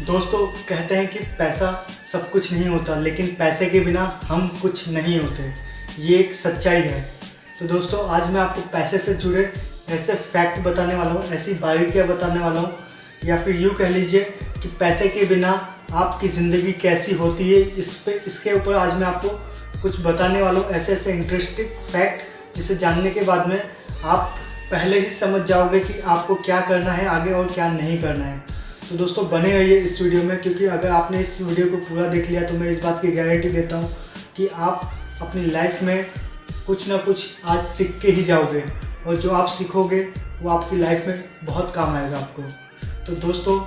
दोस्तों कहते हैं कि पैसा सब कुछ नहीं होता, लेकिन पैसे के बिना हम कुछ नहीं होते। ये एक सच्चाई है। तो दोस्तों आज मैं आपको पैसे से जुड़े ऐसे फैक्ट बताने वाला हूँ, ऐसी बारीकियाँ बताने वाला हूँ, या फिर यूँ कह लीजिए कि पैसे के बिना आपकी ज़िंदगी कैसी होती है। इसके ऊपर आज मैं आपको कुछ बताने वाला हूँ, ऐसे ऐसे इंटरेस्टिंग फैक्ट जिसे जानने के बाद में आप पहले ही समझ जाओगे कि आपको क्या करना है आगे और क्या नहीं करना है। तो दोस्तों बने रहिए इस वीडियो में, क्योंकि अगर आपने इस वीडियो को पूरा देख लिया तो मैं इस बात की गारंटी देता हूँ कि आप अपनी लाइफ में कुछ ना कुछ आज सीख के ही जाओगे, और जो आप सीखोगे वो आपकी लाइफ में बहुत काम आएगा आपको। तो दोस्तों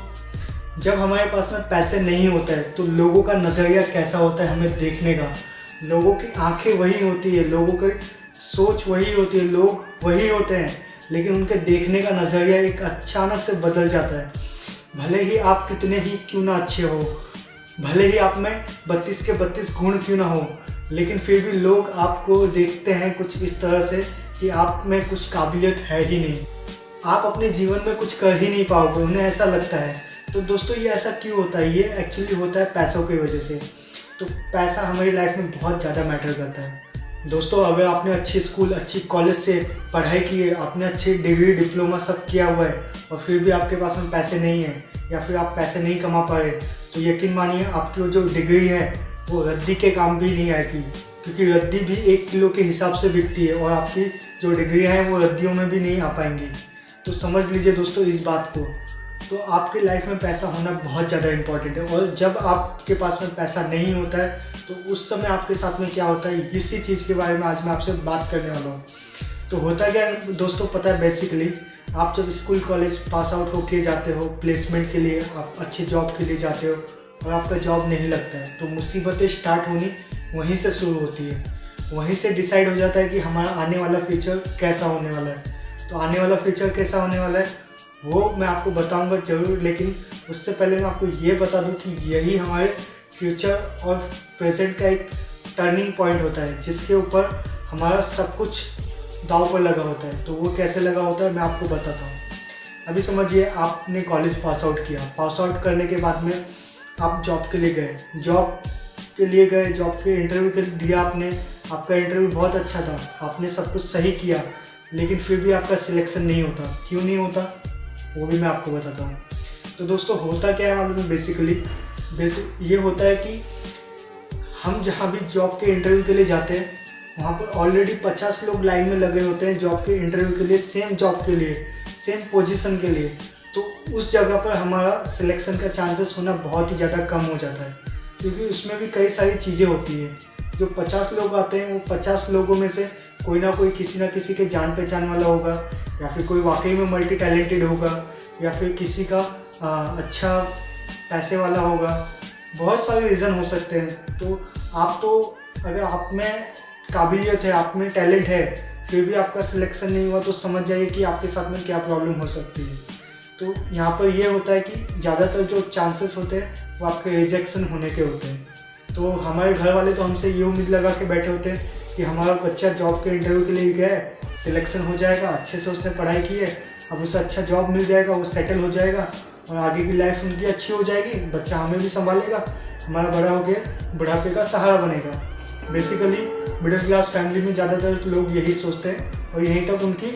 जब हमारे पास में पैसे नहीं होते हैं तो लोगों का नज़रिया कैसा होता है हमें देखने का। लोगों की आंखें वही होती है, लोगों की सोच वही होती है, लोग वही होते हैं, लेकिन उनके देखने का नज़रिया एक अचानक से बदल जाता है। भले ही आप कितने ही क्यों ना अच्छे हो, भले ही आप में 32 के 32 गुण क्यों ना हो, लेकिन फिर भी लोग आपको देखते हैं कुछ इस तरह से कि आप में कुछ काबिलियत है ही नहीं, आप अपने जीवन में कुछ कर ही नहीं पाओगे, उन्हें ऐसा लगता है। तो दोस्तों ये ऐसा क्यों होता है? ये एक्चुअली होता है पैसों की वजह से। तो पैसा हमारी लाइफ में बहुत ज़्यादा मैटर करता है। दोस्तों अगर आपने अच्छी स्कूल, अच्छी कॉलेज से पढ़ाई की है, आपने अच्छी डिग्री, डिप्लोमा सब किया हुआ है, और फिर भी आपके पास में पैसे नहीं है, या फिर आप पैसे नहीं कमा पा रहे, तो यकीन मानिए आपकी जो डिग्री है वो रद्दी के काम भी नहीं आएगी, क्योंकि रद्दी भी 1 किलो के हिसाब से बिकती है, और आपकी जो डिग्री हैं वो रद्दियों में भी नहीं आ पाएंगी। तो समझ लीजिए दोस्तों इस बात को। तो आपकी लाइफ में पैसा होना बहुत ज़्यादा इम्पॉर्टेंट है, और जब आपके पास में पैसा नहीं होता है तो उस समय आपके साथ में क्या होता है, इसी चीज़ के बारे में आज मैं आपसे बात करने वाला हूँ। तो होता क्या है दोस्तों, पता है बेसिकली आप जब स्कूल कॉलेज पास आउट होके जाते हो प्लेसमेंट के लिए, आप अच्छी जॉब के लिए जाते हो और आपका जॉब नहीं लगता है, तो मुसीबतें स्टार्ट होनी वहीं से शुरू होती है। वहीं से डिसाइड हो जाता है कि हमारा आने वाला फ्यूचर कैसा होने वाला है। तो आने वाला फ्यूचर कैसा होने वाला है वो मैं आपको बताऊंगा ज़रूर, लेकिन उससे पहले मैं आपको ये बता दूं कि यही हमारे फ्यूचर और प्रेजेंट का एक टर्निंग पॉइंट होता है, जिसके ऊपर हमारा सब कुछ दांव पर लगा होता है। तो वो कैसे लगा होता है मैं आपको बताता हूँ। अभी समझिए आपने कॉलेज पास आउट किया, पास आउट करने के बाद में आप जॉब के लिए गए, जॉब के इंटरव्यू के लिए दिया आपने, आपका इंटरव्यू बहुत अच्छा था, आपने सब कुछ सही किया, लेकिन फिर भी आपका सिलेक्शन नहीं होता। क्यों नहीं होता वो भी मैं आपको बताता हूँ। तो दोस्तों होता क्या है मालूम है, बेसिक ये होता है कि हम जहाँ भी जॉब के इंटरव्यू के लिए जाते हैं वहाँ पर ऑलरेडी 50 लोग लाइन में लगे होते हैं जॉब के इंटरव्यू के लिए, सेम जॉब के लिए, सेम पोजीशन के लिए। तो उस जगह पर हमारा सिलेक्शन का चांसेस होना बहुत ही ज़्यादा कम हो जाता है, क्योंकि उसमें भी कई सारी चीज़ें होती हैं। जो 50 लोग आते हैं वो 50 लोगों में से कोई ना कोई किसी ना किसी के जान पहचान वाला होगा, या फिर कोई वाकई में मल्टी टैलेंटेड होगा, या फिर किसी का अच्छा पैसे वाला होगा। बहुत सारे रीज़न हो सकते हैं। तो अगर आप में काबिलियत है, आप में टैलेंट है, फिर भी आपका सिलेक्शन नहीं हुआ, तो समझ जाइए कि आपके साथ में क्या प्रॉब्लम हो सकती है। तो यहाँ पर ये होता है कि ज़्यादातर जो चांसेस होते हैं वो आपके रिजेक्शन होने के होते हैं। तो हमारे घर वाले तो हमसे ये उम्मीद लगा के बैठे होते हैं कि हमारा बच्चा जॉब के इंटरव्यू के लिए गया है, सिलेक्शन हो जाएगा, अच्छे से उसने पढ़ाई की है, अब उसे अच्छा जॉब मिल जाएगा, वो सेटल हो जाएगा और आगे की लाइफ उनकी अच्छी हो जाएगी, बच्चा हमें भी संभालेगा, हमारा बड़ा हो गया बुढ़ापे का सहारा बनेगा। बेसिकली मिडिल क्लास फैमिली में ज़्यादातर लोग यही सोचते हैं, और यहीं तक उनकी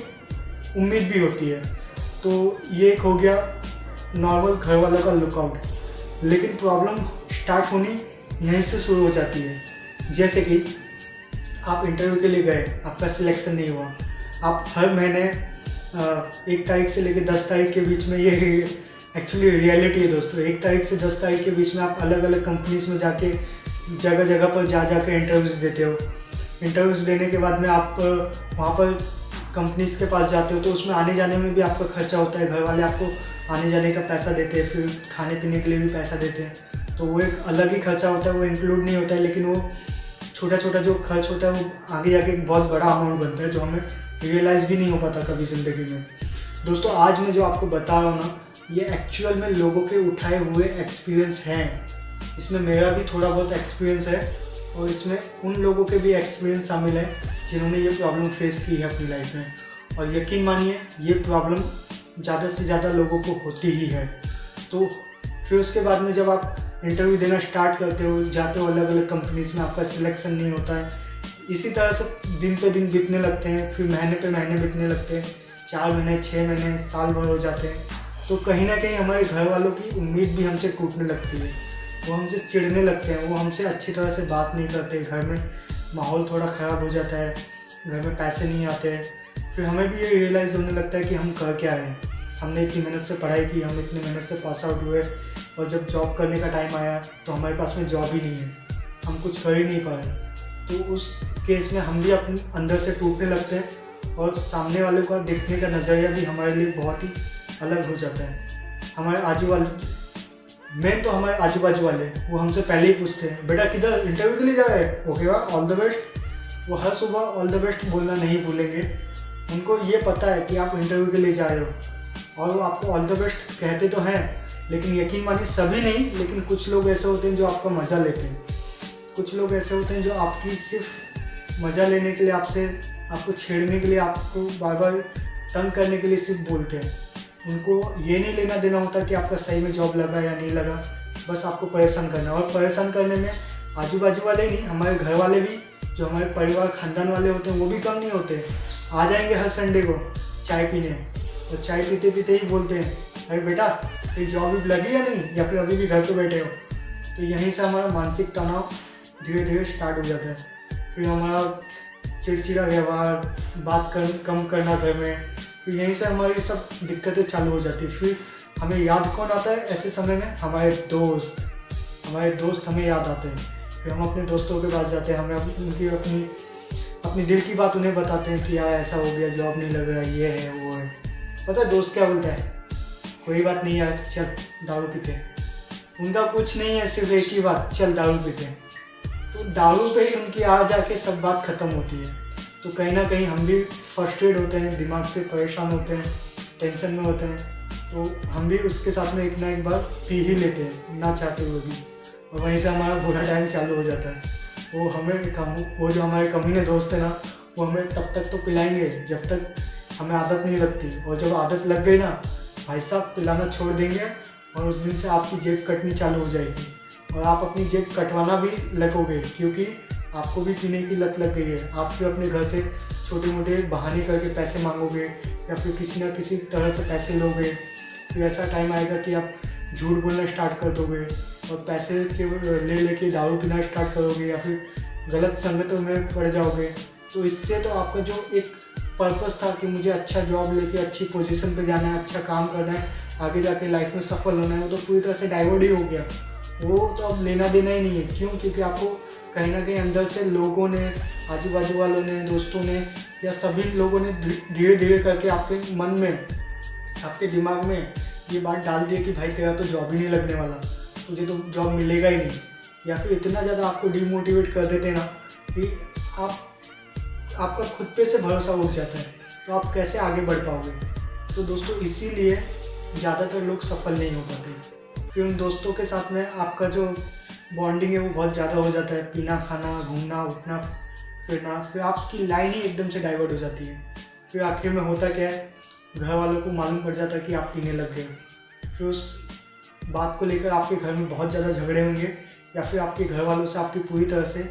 उम्मीद भी होती है। तो ये एक हो गया नॉर्मल घर वालों का लुकआउट। लेकिन प्रॉब्लम स्टार्ट होनी यहीं से शुरू हो जाती है। जैसे कि आप इंटरव्यू के लिए गए, आपका सिलेक्शन नहीं हुआ, आप हर महीने 1 तारीख से लेकर 10 तारीख के बीच में, ये एक्चुअली रियलिटी है दोस्तों, 1 तारीख से 10 तारीख के बीच में आप अलग अलग कंपनीज में जाके जगह जगह पर जा कर इंटरव्यूज़ देते हो। इंटरव्यूज़ देने के बाद में आप वहाँ पर कंपनीज़ के पास जाते हो, तो उसमें आने जाने में भी आपका खर्चा होता है, घर वाले आपको आने जाने का पैसा देते हैं, फिर खाने पीने के लिए भी पैसा देते हैं। तो वो एक अलग ही खर्चा होता है, वो इंक्लूड नहीं होता है, लेकिन वो छोटा छोटा जो खर्च होता है वो आगे जाके एक बहुत बड़ा अमाउंट बनता है, जो हमें रियलाइज़ भी नहीं हो पाता कभी ज़िंदगी में। दोस्तों आज मैं जो आपको बता रहा हूँ ना, ये एक्चुअल में लोगों के उठाए हुए एक्सपीरियंस हैं। इसमें मेरा भी थोड़ा बहुत एक्सपीरियंस है, और इसमें उन लोगों के भी एक्सपीरियंस शामिल है जिन्होंने ये प्रॉब्लम फेस की है अपनी लाइफ में। और यकीन मानिए ये प्रॉब्लम ज़्यादा से ज़्यादा लोगों को होती ही है। तो फिर उसके बाद में जब आप इंटरव्यू देना स्टार्ट करते हो, जाते हो अलग अलग कंपनीज़ में, आपका सिलेक्शन नहीं होता है। इसी तरह से दिन पे दिन बीतने लगते हैं, फिर महीने पे महीने बीतने लगते हैं, 4 महीने, 6 महीने, साल भर हो जाते हैं। तो कहीं ना कहीं हमारे घर वालों की उम्मीद भी हमसे टूटने लगती है, वो हमसे चिढ़ने लगते हैं, वो हमसे अच्छी तरह से बात नहीं करते, घर में माहौल थोड़ा ख़राब हो जाता है, घर में पैसे नहीं आते। फिर हमें भी ये रियलाइज़ होने लगता है कि हम कर क्या रहे हैं। हमने इतनी मेहनत से पढ़ाई की, हम इतनी मेहनत से पास आउट हुए, और जब जॉब करने का टाइम आया तो हमारे पास में जॉब ही नहीं है, हम कुछ कर ही नहीं पा रहे। तो उस केस में हम भी अपने अंदर से टूटने लगते हैं, और सामने वाले का देखने का नज़रिया भी हमारे लिए बहुत ही अलग हो जाता है। हमारे आजू बाजू वाले वो हमसे पहले ही पूछते हैं, बेटा किधर इंटरव्यू के लिए जा रहे हैं, ओके वाह, ऑल द बेस्ट। वो हर सुबह ऑल द बेस्ट बोलना नहीं भूलेंगे। उनको ये पता है कि आप इंटरव्यू के लिए जा रहे हो, और वो आपको ऑल द बेस्ट कहते तो हैं, लेकिन यकीन मानिए सभी नहीं, लेकिन कुछ लोग ऐसे होते हैं जो आपका मज़ा लेते हैं। कुछ लोग ऐसे होते हैं जो आपकी सिर्फ मज़ा लेने के लिए, आपको छेड़ने के लिए, आपको बार बार तंग करने के लिए सिर्फ बोलते हैं। उनको ये नहीं लेना देना होता कि आपका सही में जॉब लगा या नहीं लगा, बस आपको परेशान करना। और परेशान करने में आजू बाजू वाले ही नहीं, हमारे घर वाले भी, जो हमारे परिवार खानदान वाले होते हैं, वो भी कम नहीं होते। आ जाएंगे हर संडे को चाय पीने, और चाय पीते पीते ही बोलते हैं, अरे बेटा ये जॉब लगी या नहीं, या फिर अभी भी घर पे बैठे हो। तो यहीं से हमारा मानसिक तनाव धीरे धीरे स्टार्ट हो जाता है। फिर हमारा चिड़चिड़ा व्यवहार, कम करना घर में, फिर यहीं से हमारी सब दिक्कतें चालू हो जाती है। फिर हमें याद कौन आता है ऐसे समय में? हमारे दोस्त हमें याद आते हैं। फिर हम अपने दोस्तों के पास जाते हैं, हमें उनकी अपनी दिल की बात उन्हें बताते हैं कि यार ऐसा हो गया, जॉब नहीं लग रहा, ये है वो है। पता है दोस्त क्या बोलता है? कोई बात नहीं यार, चल दारू पीते हैं। उनका कुछ नहीं है, सिर्फ एक ही बात, चल दारू पीते हैं। तो दारू पे ही उनकी आ जाके सब बात ख़त्म होती है। तो कहीं ना कहीं हम भी फ्रस्ट्रेट होते हैं, दिमाग से परेशान होते हैं, टेंशन में होते हैं। तो हम भी उसके साथ में एक ना एक बार पी ही लेते हैं, ना चाहते हुए भी, और वहीं से हमारा बुरा टाइम चालू हो जाता है। वो जो हमारे कमीने दोस्त है ना, वो हमें तब तक तो पिलाएंगे जब तक हमें आदत नहीं लगती, और जब आदत लग गई ना भाई साहब, पिलाना छोड़ देंगे, और उस दिन से आपकी जेब कटनी चालू हो जाएगी, और आप अपनी जेब कटवाना भी लगोगे, क्योंकि आपको भी पीने की लत लग गई है। आप फिर अपने घर से छोटे मोटे बहाने करके पैसे मांगोगे, या फिर किसी न किसी तरह से पैसे लोगे। फिर ऐसा टाइम आएगा कि आप झूठ बोलना स्टार्ट कर दोगे, और पैसे ले लेके दारू पीना स्टार्ट करोगे, या फिर गलत संगतों में पड़ जाओगे। तो इससे तो आपका जो एक पर्पस था कि मुझे अच्छा जॉब लेके अच्छी पोजीशन पे जाना है, अच्छा काम करना है, आगे जाके लाइफ में सफल होना है, वो तो पूरी तरह से डाइवर्ट ही हो गया। वो तो अब लेना देना ही नहीं है। क्यों? क्योंकि आपको कहीं ना कहीं अंदर से लोगों ने, आजू बाजू वालों ने, दोस्तों ने, या सभी लोगों ने धीरे धीरे करके आपके मन में, आपके दिमाग में ये बात डाल दी है कि भाई तेरा तो जॉब ही नहीं लगने वाला, तुझे तो जॉब मिलेगा ही नहीं। या फिर इतना ज़्यादा आपको डिमोटिवेट कर देते ना कि आपका खुद पे से भरोसा उठ जाता है, तो आप कैसे आगे बढ़ पाओगे? तो दोस्तों इसीलिए ज़्यादातर लोग सफल नहीं हो पाते। फिर उन दोस्तों के साथ में आपका जो बॉन्डिंग है वो बहुत ज़्यादा हो जाता है, पीना खाना, घूमना उठना फिरना, फिर आपकी लाइन ही एकदम से डाइवर्ट हो जाती है। फिर आखिर में होता क्या है, घर वालों को मालूम पड़ जाता है कि आप पीने लग गए। फिर उस बात को लेकर आपके घर में बहुत ज़्यादा झगड़े होंगे, या फिर आपके घर वालों से आपकी पूरी तरह से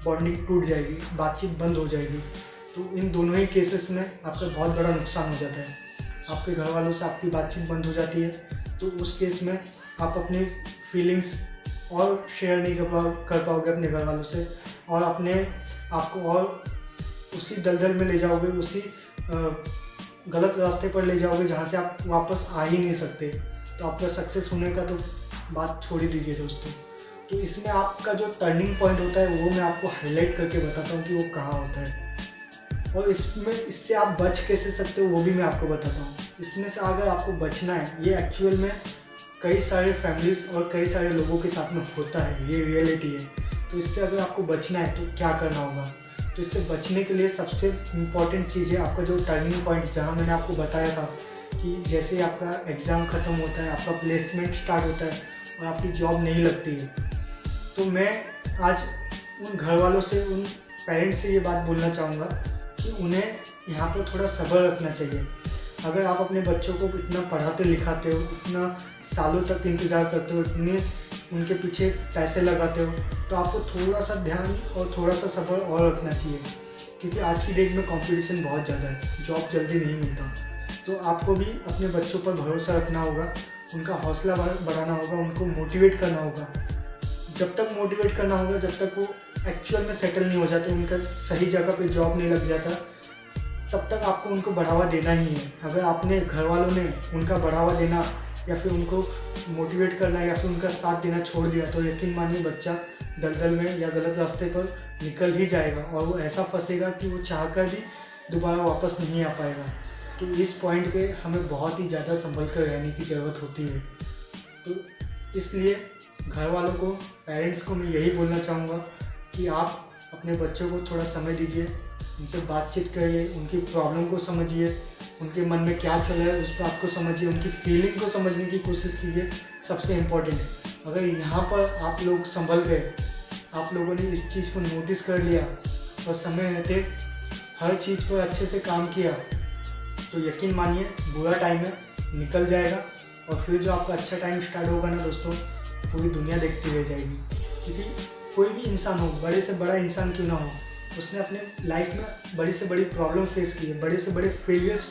बॉन्डिंग टूट जाएगी, बातचीत बंद हो जाएगी। तो इन दोनों ही केसेस में आपका बहुत बड़ा नुकसान हो जाता है। आपके घर वालों से आपकी बातचीत बंद हो जाती है, तो उस केस में आप अपनी फीलिंग्स और शेयर नहीं कर पाओगे अपने घर वालों से, और अपने आपको और उसी दलदल में ले जाओगे, उसी गलत रास्ते पर ले जाओगे जहाँ से आप वापस आ ही नहीं सकते। तो आपका सक्सेस होने का तो बात छोड़ ही दीजिए दोस्तों। तो इसमें आपका जो टर्निंग पॉइंट होता है वो मैं आपको हाईलाइट करके बताता हूँ कि वो कहाँ होता है, और इससे आप बच कैसे सकते हो वो भी मैं आपको बताता हूँ। इसमें से अगर आपको बचना है, ये एक्चुअल में कई सारे फैमिलीज और कई सारे लोगों के साथ में होता है, ये रियलिटी है। तो इससे अगर आपको बचना है तो क्या करना होगा? तो इससे बचने के लिए सबसे इम्पॉर्टेंट चीज़ है आपका जो टर्निंग पॉइंट, जहाँ मैंने आपको बताया था कि जैसे ही आपका एग्ज़ाम ख़त्म होता है, आपका प्लेसमेंट स्टार्ट होता है और आपकी जॉब नहीं लगती है, तो मैं आज उन घर वालों से, उन पेरेंट्स से ये बात बोलना चाहूँगा कि उन्हें यहाँ पर थोड़ा सब्र रखना चाहिए। अगर आप अपने बच्चों को इतना पढ़ाते लिखाते हो, इतना सालों तक इंतज़ार करते हो, इतने उनके पीछे पैसे लगाते हो, तो आपको थोड़ा सा ध्यान और थोड़ा सा सब्र और रखना चाहिए, क्योंकि आज की डेट में कंपटीशन बहुत ज़्यादा है, जॉब जल्दी नहीं मिलता। तो आपको भी अपने बच्चों पर भरोसा रखना होगा, उनका हौसला बढ़ाना होगा, उनको मोटिवेट करना होगा। जब तक मोटिवेट करना होगा, जब तक वो एक्चुअल में सेटल नहीं हो जाते, उनका सही जगह पे जॉब नहीं लग जाता, तब तक आपको उनको बढ़ावा देना ही है। अगर आपने घर वालों ने उनका बढ़ावा देना या फिर उनको मोटिवेट करना या फिर उनका साथ देना छोड़ दिया, तो यकीन मानिए बच्चा दलदल में या गलत रास्ते पर निकल ही जाएगा और वो ऐसा फंसेगा कि वो चाहकर भी दोबारा वापस नहीं आ पाएगा। तो इस पॉइंट पे हमें बहुत ही ज़्यादा संभल कर रहने की ज़रूरत होती है। तो इसलिए घर वालों को, पेरेंट्स को मैं यही बोलना चाहूँगा कि आप अपने बच्चों को थोड़ा समय दीजिए, उनसे बातचीत करिए, उनकी प्रॉब्लम को समझिए, उनके मन में क्या चल रहा है उस बात को समझिए, उनकी फीलिंग को समझने की कोशिश कीजिए। सबसे इम्पोर्टेंट है, अगर यहाँ पर आप लोग संभल गए, आप लोगों ने इस चीज़ को नोटिस कर लिया और समय रहते हर चीज़ पर अच्छे से काम किया, तो यकीन मानिए बुरा टाइम है निकल जाएगा और फिर जो आपका अच्छा टाइम स्टार्ट होगा ना दोस्तों, पूरी दुनिया देखती रह जाएगी। क्योंकि कोई भी इंसान हो, बड़े से बड़ा इंसान क्यों ना हो, उसने अपने लाइफ में बड़ी से बड़ी प्रॉब्लम फेस की है, बड़े से बड़े फेलियर्स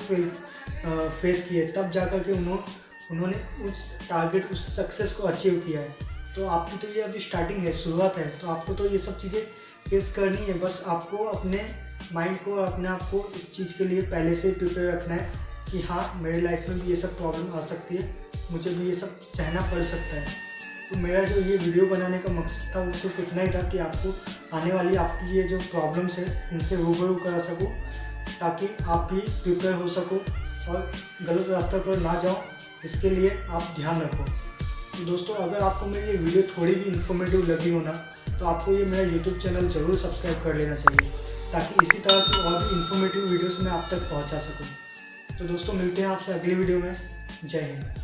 फेस किए, तब जा कर के उन्होंने उस टारगेट, उस सक्सेस को अचीव किया है। तो आपकी तो ये अभी स्टार्टिंग है, शुरुआत है, तो आपको तो ये सब चीज़ें फेस करनी है। बस आपको अपने माइंड को, अपने आप को इस चीज़ के लिए पहले से प्रिपेयर रखना है कि हाँ, मेरे लाइफ में भी ये सब प्रॉब्लम आ सकती है, मुझे भी ये सब सहना पड़ सकता है। तो मेरा जो ये वीडियो बनाने का मकसद था वो सिर्फ इतना ही था कि आपको आने वाली आपकी ये जो प्रॉब्लम्स है इनसे रूबरू करा सकूँ, ताकि आप भी प्रिपेयर हो सको और गलत रास्ते पर ना जाओ, इसके लिए आप ध्यान रखो। तो दोस्तों, अगर आपको मेरी ये वीडियो थोड़ी भी इन्फॉर्मेटिव लगी हो ना, तो आपको ये मेरा यूट्यूब चैनल ज़रूर सब्सक्राइब कर लेना चाहिए, ताकि इसी तरह की और भी इन्फॉर्मेटिव वीडियोस मैं आप तक पहुंचा सकूं। तो दोस्तों, मिलते हैं आपसे अगली वीडियो में। जय हिंद।